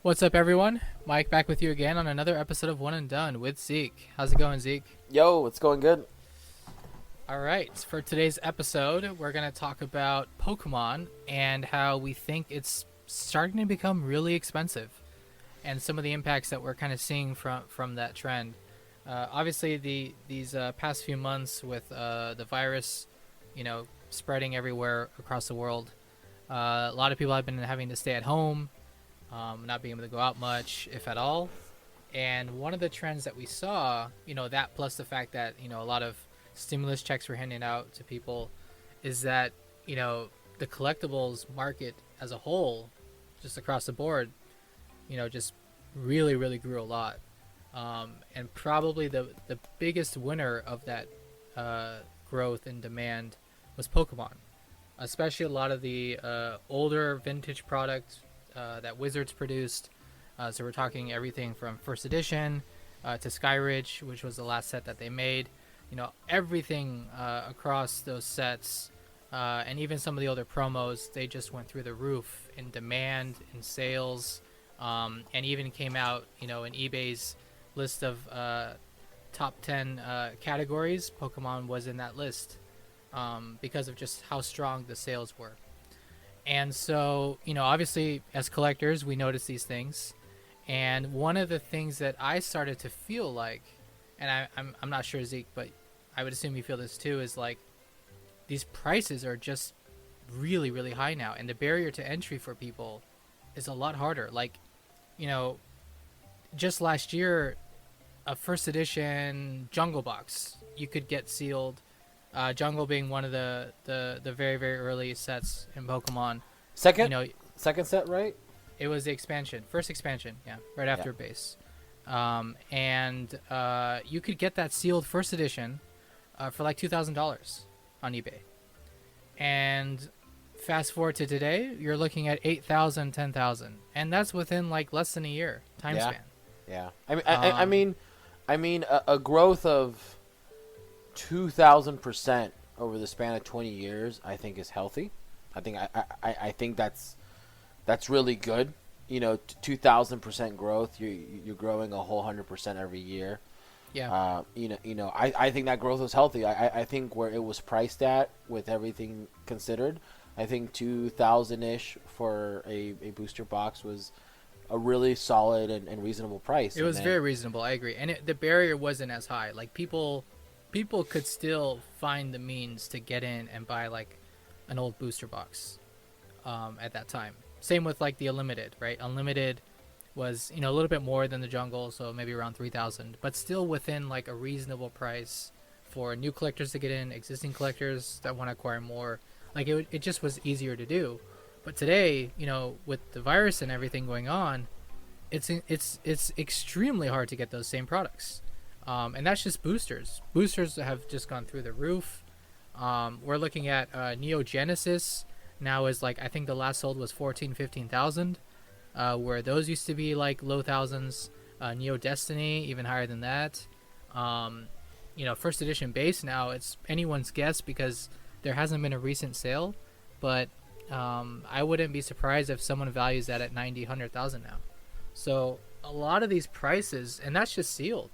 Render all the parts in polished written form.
What's up, everyone? Mike back with you again on another episode of One and Done with Zeke. How's it going, Zeke? Yo, it's going good. All right, for today's episode, we're going to talk about Pokemon and how we think it's starting to become really expensive and some of the impacts that we're kind of seeing from that trend. Obviously, these past few months with the virus, spreading everywhere across the world, a lot of people have been having to stay at home, not being able to go out much, if at all. And one of the trends that we saw, that plus the fact that, a lot of stimulus checks were handed out to people, is that, the collectibles market as a whole, just across the board, just really, really grew a lot. And probably the biggest winner of that growth in demand was Pokemon, especially a lot of the older vintage products that Wizards produced. So we're talking everything from first edition to Skyridge, which was the last set that they made. Everything across those sets, and even some of the older promos, they just went through the roof in demand, in sales, and even came out, in eBay's list of top 10 categories. Pokemon was in that list because of just how strong the sales were. And so, obviously, as collectors, we notice these things. And one of the things that I started to feel like, and I'm not sure, Zeke, but I would assume you feel this too, is like these prices are just really, really high now. And the barrier to entry for people is a lot harder. Like, just last year, a first edition Jungle Box you could get sealed. Jungle being one of the very, very early sets in Pokemon. Second set, right? It was the expansion, first expansion, yeah, right after base. And you could get that sealed first edition for like $2,000 on eBay. And fast forward to today, you're looking at 8,000, 10,000, and that's within like less than a year time span. Yeah. I mean, a growth of 2,000% over the span of 20 years, I think is healthy. I think that's really good. 2,000% growth. You're growing a whole 100% every year. Yeah. I think that growth was healthy. I think where it was priced at, with everything considered, I think 2,000-ish for a booster box was a really solid and reasonable price. It was very reasonable. I agree, and the barrier wasn't as high. Like people could still find the means to get in and buy like an old booster box at that time. Same with like the Unlimited, right? Unlimited was, a little bit more than the Jungle, so maybe around 3,000, but still within like a reasonable price for new collectors to get in, existing collectors that want to acquire more. Like it just was easier to do. But today, with the virus and everything going on, it's extremely hard to get those same products. And that's just boosters. Boosters have just gone through the roof. We're looking at Neo Genesis now is like, I think the last sold was 14, 15,000, where those used to be like low thousands. Neo Destiny, even higher than that. First edition base now, it's anyone's guess because there hasn't been a recent sale, but I wouldn't be surprised if someone values that at 90, 100,000 now. So a lot of these prices, and that's just sealed.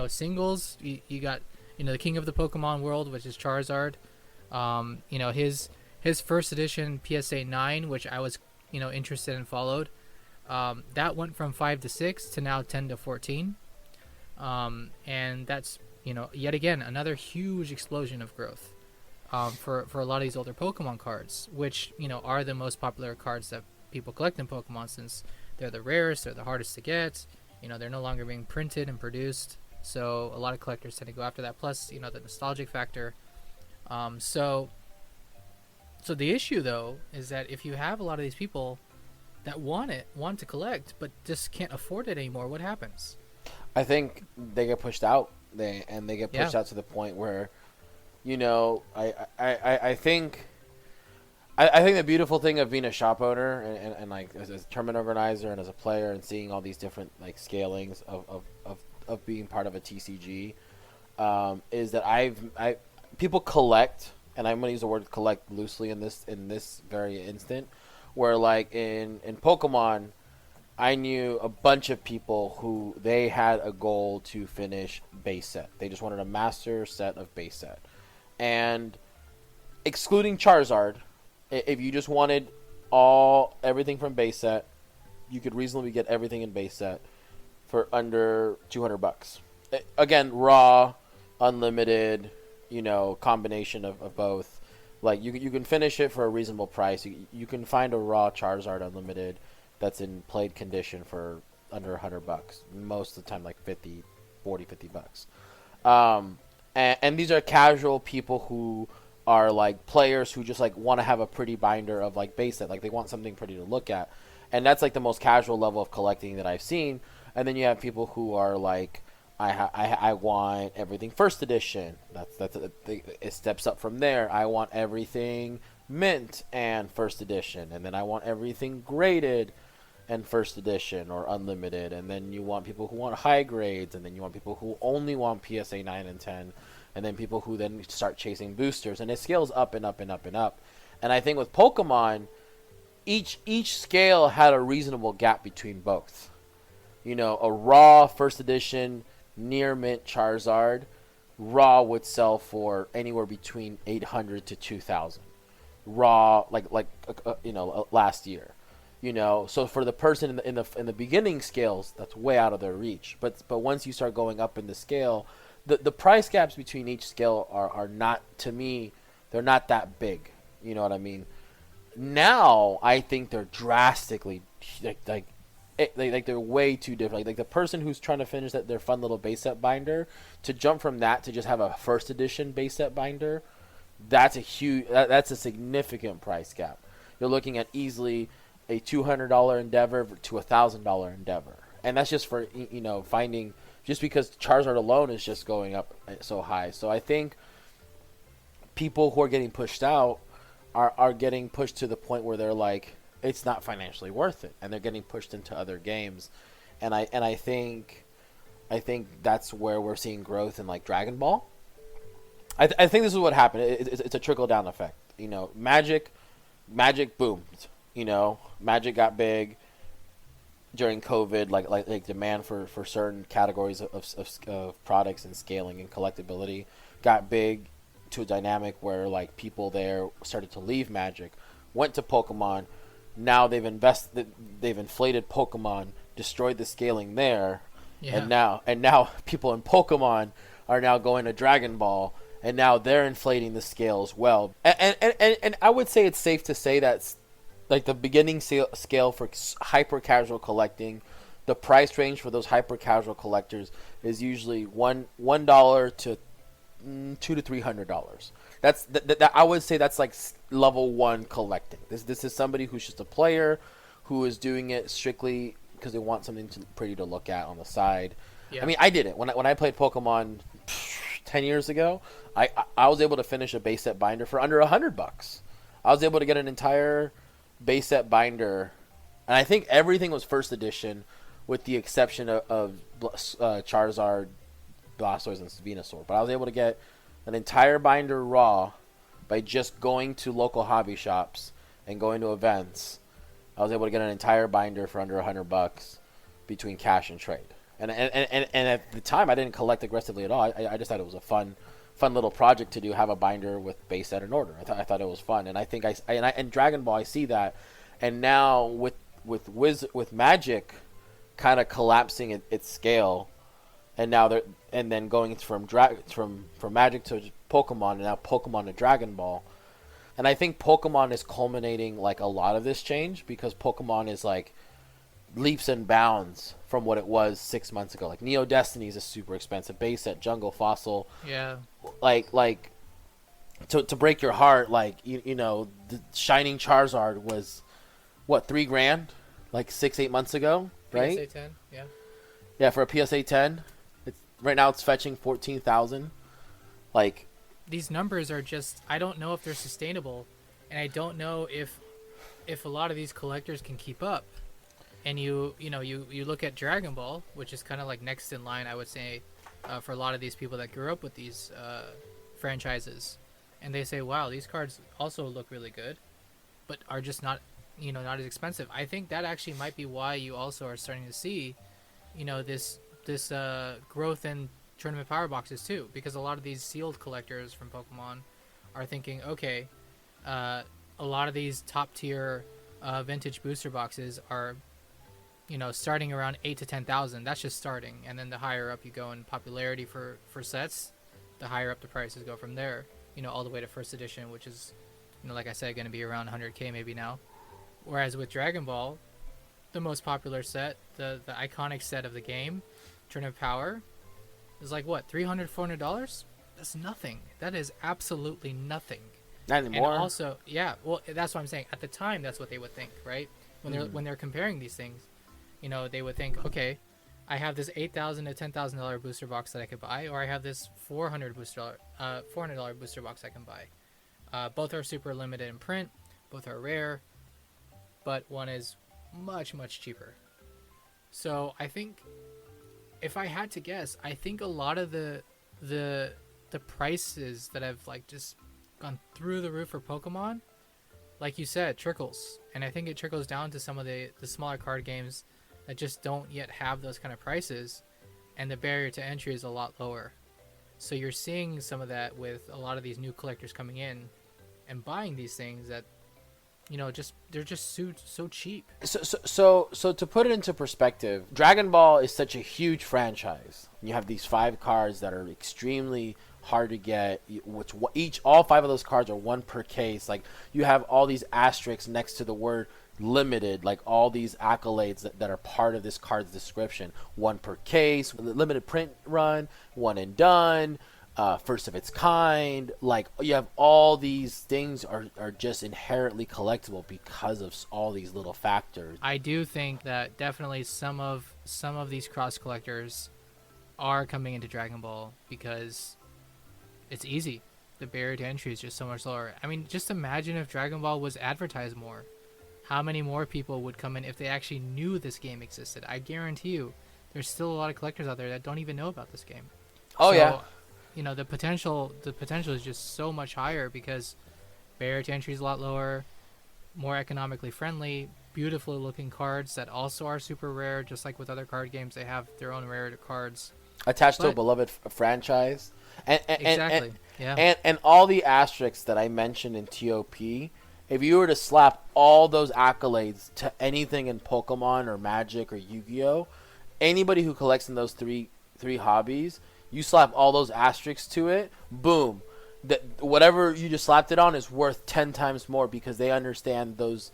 Singles, you got, the king of the Pokemon world, which is Charizard. His first edition PSA 9, which I was, interested and followed, that went from 5 to 6 to now 10 to 14. And that's, yet again, another huge explosion of growth for a lot of these older Pokemon cards, which, are the most popular cards that people collect in Pokemon, since they're the rarest, they're the hardest to get. They're no longer being printed and produced. So a lot of collectors tend to go after that. Plus, the nostalgic factor. So the issue, though, is that if you have a lot of these people that want to collect, but just can't afford it anymore, what happens? I think they get pushed out. They get pushed out to the point where, I think the beautiful thing of being a shop owner and like as a tournament organizer and as a player and seeing all these different like scalings of being part of a TCG, is that people collect, and I'm going to use the word collect loosely in this very instant, where like in Pokemon, I knew a bunch of people who they had a goal to finish base set. They just wanted a master set of base set. And excluding Charizard, if you just wanted everything from base set, you could reasonably get everything in base set for under $200. Again, raw, unlimited, combination of both. Like you can finish it for a reasonable price. You can find a raw Charizard unlimited that's in played condition for under $100. Most of the time, like 50, 40, $50. And these are casual people who are like players who just like want to have a pretty binder of like base set. Like they want something pretty to look at, and that's like the most casual level of collecting that I've seen. And then you have people who are like, I want everything first edition. It steps up from there. I want everything mint and first edition, and then I want everything graded and first edition or unlimited. And then you want people who want high grades, and then you want people who only want PSA 9 and 10, and then people who then start chasing boosters, and it scales up and up and up and up. And I think with Pokemon, each scale had a reasonable gap between both. A raw first edition near mint Charizard, raw would sell for anywhere between 800 to 2,000. Raw, last year. So for the person in the beginning scales, that's way out of their reach. But once you start going up in the scale, the price gaps between each scale are not, to me, they're not that big. You know what I mean? Now I think they're drastically like they're way too different. Like the person who's trying to finish their fun little base set binder, to jump from that to just have a first edition base set binder, that's a significant price gap. You're looking at easily a $200 endeavor to $1,000 endeavor, and that's just for finding, just because Charizard alone is just going up so high. So I think people who are getting pushed out are getting pushed to the point where they're like, it's not financially worth it, and they're getting pushed into other games. And I think that's where we're seeing growth in like Dragon Ball. I think this is what happened. It's a trickle down effect. Magic boomed. Magic got big during COVID. Like demand for certain categories of products and scaling and collectability got big to a dynamic where like people there started to leave Magic, went to Pokemon. Now they've inflated Pokemon, destroyed the scaling there, Yeah. and now people in Pokemon are now going to Dragon Ball, and now they're inflating the scale as well. And I would say it's safe to say that's like the beginning scale for hyper casual collecting. The price range for those hyper casual collectors is usually $1 to $200 to $300. That's that I would say that's like level 1 collecting. This is somebody who's just a player who is doing it strictly because they want something pretty to look at on the side. Yeah. I mean, I did it when I played Pokemon 10 years ago. I was able to finish a base set binder for under $100. I was able to get an entire base set binder, and I think everything was first edition, with the exception of Charizard, Blastoise, and Venusaur. But I was able to get an entire binder raw by just going to local hobby shops and going to events. I was able to get an entire binder for under $100 between cash and trade. And at the time, I didn't collect aggressively at all. I just thought it was a fun little project to do. Have a binder with base set in order. I thought it was fun, and I think and Dragon Ball, I see that, and now with Magic, kind of collapsing its scale, and now then going from Magic to Pokemon, and now Pokemon to Dragon Ball. And I think Pokemon is culminating like a lot of this change, because Pokemon is like leaps and bounds from what it was 6 months ago. Like Neo Destiny is a super expensive base set. Jungle Fossil, Yeah. like to break your heart, like the Shining Charizard was what, $3,000 like 6-8 months ago, right? PSA 10. Yeah. Yeah, for a PSA 10, right now it's fetching 14,000. Like, These numbers are just, I don't know if they're sustainable, and I don't know if a lot of these collectors can keep up. And you look at Dragon Ball, which is kind of like next in line, I would say, for a lot of these people that grew up with these franchises, and they say, wow, these cards also look really good, but are just not not as expensive. I think that actually might be why you also are starting to see, this growth in tournament power boxes too, because a lot of these sealed collectors from Pokemon are thinking, okay, uh, a lot of these top tier vintage booster boxes are, starting around 8 to 10,000. That's just starting, and then the higher up you go in popularity for sets, the higher up the prices go from there. All the way to first edition, which is, like I said, going to be around 100K maybe now. Whereas with Dragon Ball, the most popular set, the iconic set of the game, Tournament Power, is like what, $300 $400? That's nothing. That is absolutely nothing. Not And anymore. also, yeah, well, that's what I'm saying. At the time, that's what they would think, right? When they're comparing these things, they would think, okay, I have this $8,000 to $10,000 booster box that I could buy, or I have this $400 booster box I can buy. Both are super limited in print, both are rare, but one is much much cheaper. So I think, if I had to guess, I think a lot of the the prices that have like just gone through the roof for Pokemon, like you said, trickles, and I think it trickles down to some of the smaller card games that just don't yet have those kind of prices, and the barrier to entry is a lot lower. So you're seeing some of that with a lot of these new collectors coming in and buying these things that, they're just so cheap. So to put it into perspective, Dragon Ball is such a huge franchise. You have these 5 cards that are extremely hard to get, which all 5 of those cards are one per case. Like, you have all these asterisks next to the word limited, like all these accolades that are part of this card's description. One per case, limited print run, one and done, first of its kind. Like, you have all these things are just inherently collectible because of all these little factors. I do think that definitely some of these cross collectors are coming into Dragon Ball because it's easy. The barrier to entry is just so much lower. I mean, just imagine if Dragon Ball was advertised more. How many more people would come in if they actually knew this game existed? I guarantee you, there's still a lot of collectors out there that don't even know about this game. Oh, So, yeah. the potential is just so much higher because barrier to entry is a lot lower, more economically friendly, beautifully looking cards that also are super rare. Just like with other card games, they have their own rare cards. Attached to a But beloved franchise. exactly, yeah, And all the asterisks that I mentioned in TOP, if you were to slap all those accolades to anything in Pokemon or Magic or Yu-Gi-Oh, anybody who collects in those three hobbies, you slap all those asterisks to it, boom. Whatever you just slapped it on is worth 10 times more because they understand those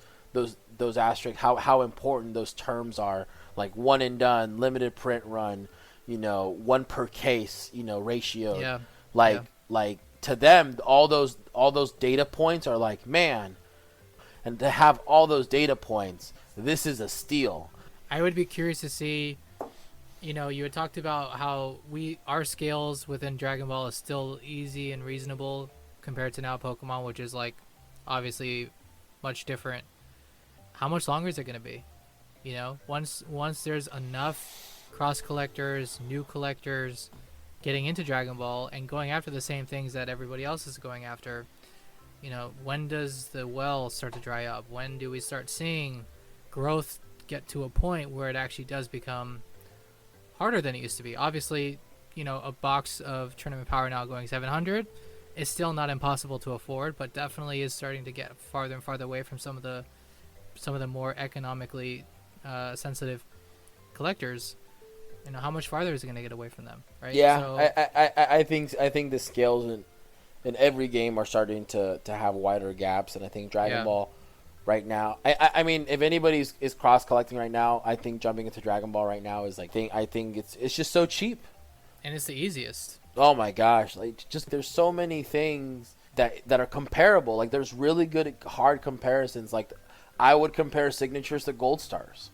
asterisks, how important those terms are, like one and done, limited print run, one per case, ratio. yeah, Like yeah. like to them, all those data points are like, man, and to have all those data points, this is a steal. I would be curious to see. You had talked about how our scales within Dragon Ball is still easy and reasonable compared to now Pokemon, which is like obviously much different. How much longer is it going to be? Once there's enough cross collectors, new collectors getting into Dragon Ball and going after the same things that everybody else is going after, when does the well start to dry up? When do we start seeing growth get to a point where it actually does become harder than it used to be? Obviously, a box of Tournament Power now going 700 is still not impossible to afford, but definitely is starting to get farther and farther away from some of the more economically sensitive collectors. How much farther is it going to get away from them, right? Yeah, So, I think the scales in every game are starting to have wider gaps, and I think Dragon Yeah. Ball right now. I mean, if anybody is cross collecting right now, I think jumping into Dragon Ball right now is like I think it's just so cheap. and it's the easiest. Oh my gosh! Like, just there's so many things that are comparable. Like, there's really good hard comparisons. Like, I would compare signatures to gold stars.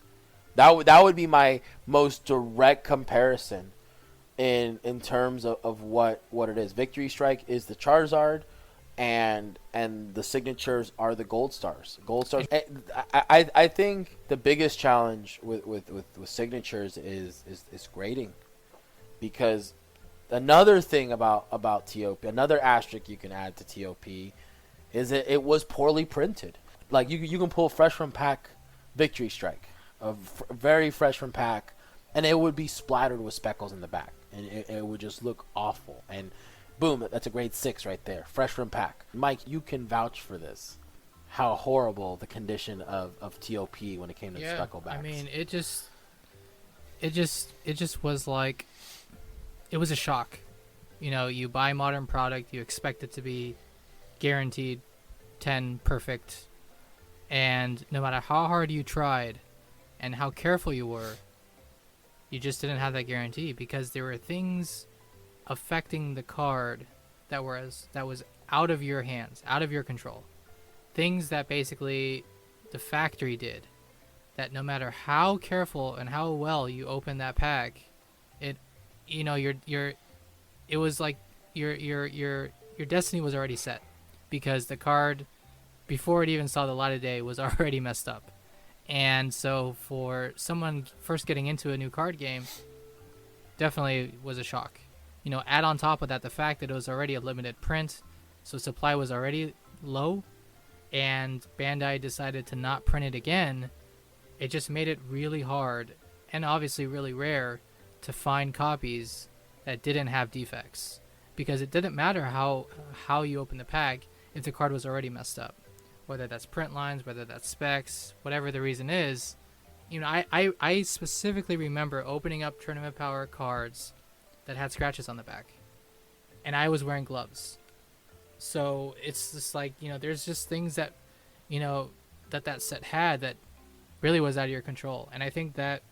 That would be my most direct comparison in terms of what it is. Victory Strike is the Charizard, and the signatures are the gold stars. Gold stars. I think the biggest challenge with signatures is grading, because another thing about TOP, another asterisk you can add to TOP, is that it was poorly printed. Like you can pull fresh from pack Victory Strike, very fresh from pack, and it would be splattered with speckles in the back, and it would just look awful. And boom, that's a grade 6 right there, fresh from pack. Mike, you can vouch for this. How horrible the condition of TOP when it came to the speckle backs. I mean, it just was like, it was a shock. You know, you buy a modern product, you expect it to be guaranteed 10 perfect, and no matter how hard you tried and how careful you were, you just didn't have that guarantee, because there were things affecting the card that was out of your hands, out of your control. Things that basically the factory did, that no matter how careful and how well you open that pack, it, you know, it was like your destiny was already set, because the card, before it even saw the light of day, was already messed up. And so for someone first getting into a new card game, definitely was a shock. You know, add on top of that the fact that it was already a limited print, so supply was already low, and Bandai decided to not print it again. It just made it really hard, and obviously really rare, to find copies that didn't have defects, because it didn't matter how you open the pack if the card was already messed up, whether that's print lines, whether that's specs, whatever the reason is. You know, I specifically remember opening up Tournament Power cards that had scratches on the back, and I was wearing gloves. So it's just like, you know, there's just things that, you know, that set had that really was out of your control. And I think that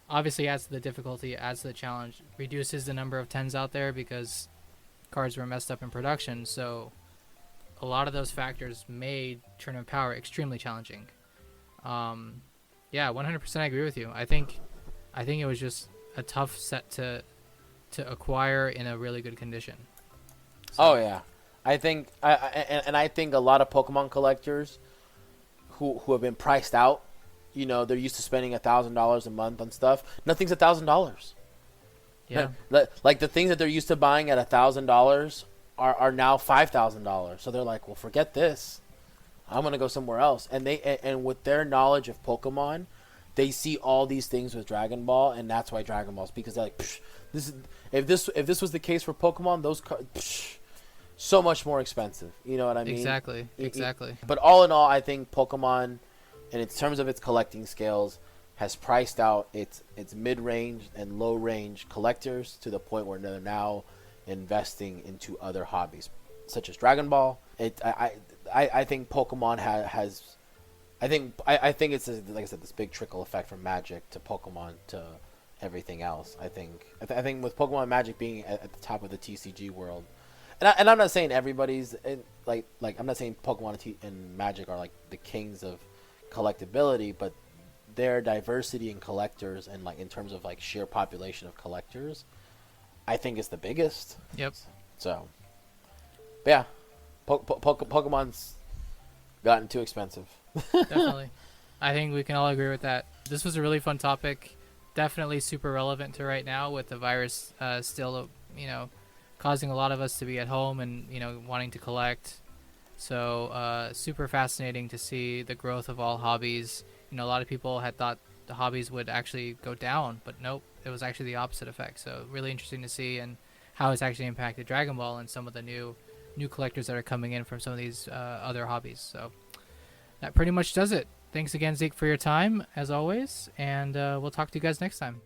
obviously adds to the difficulty, adds to the challenge, reduces the number of 10s out there because cards were messed up in production. So a lot of those factors made Tournament Power extremely challenging. Yeah, 100% I agree with you. I think it was just a tough set to acquire in a really good condition. So. Oh yeah, I think I think a lot of Pokemon collectors who have been priced out, you know, they're used to spending $1,000 a month on stuff. Nothing's $1,000. Yeah. Like the things that they're used to buying at $1,000 are now $5,000. So they're like, well, forget this. I'm gonna go somewhere else. And and with their knowledge of Pokemon, they see all these things with Dragon Ball, and that's why Dragon Ball's, because they're like, if this was the case for Pokemon, those cards, so much more expensive. You know what I mean? Exactly. Exactly. But all in all, I think Pokemon, in terms of its collecting scales, has priced out its mid-range and low-range collectors to the point where they're now investing into other hobbies, such as Dragon Ball. I think Pokemon has. I think it's, like I said, this big trickle effect from Magic to Pokemon to everything else. I think with Pokemon and Magic being at the top of the TCG world, and I'm not saying everybody's like I'm not saying Pokemon and Magic are like the kings of collectability, but their diversity in collectors and like in terms of like sheer population of collectors, I think is the biggest. Yep. So, but yeah, Pokemon's gotten too expensive. Definitely. I think we can all agree with that. This was a really fun topic. Definitely super relevant to right now with the virus still, you know, causing a lot of us to be at home and, you know, wanting to collect. So super fascinating to see the growth of all hobbies. You know, a lot of people had thought the hobbies would actually go down, but nope, it was actually the opposite effect. So really interesting to see, and how it's actually impacted Dragon Ball and some of the new collectors that are coming in from some of these other hobbies. So that pretty much does it. Thanks again, Zeke, for your time, as always, and we'll talk to you guys next time.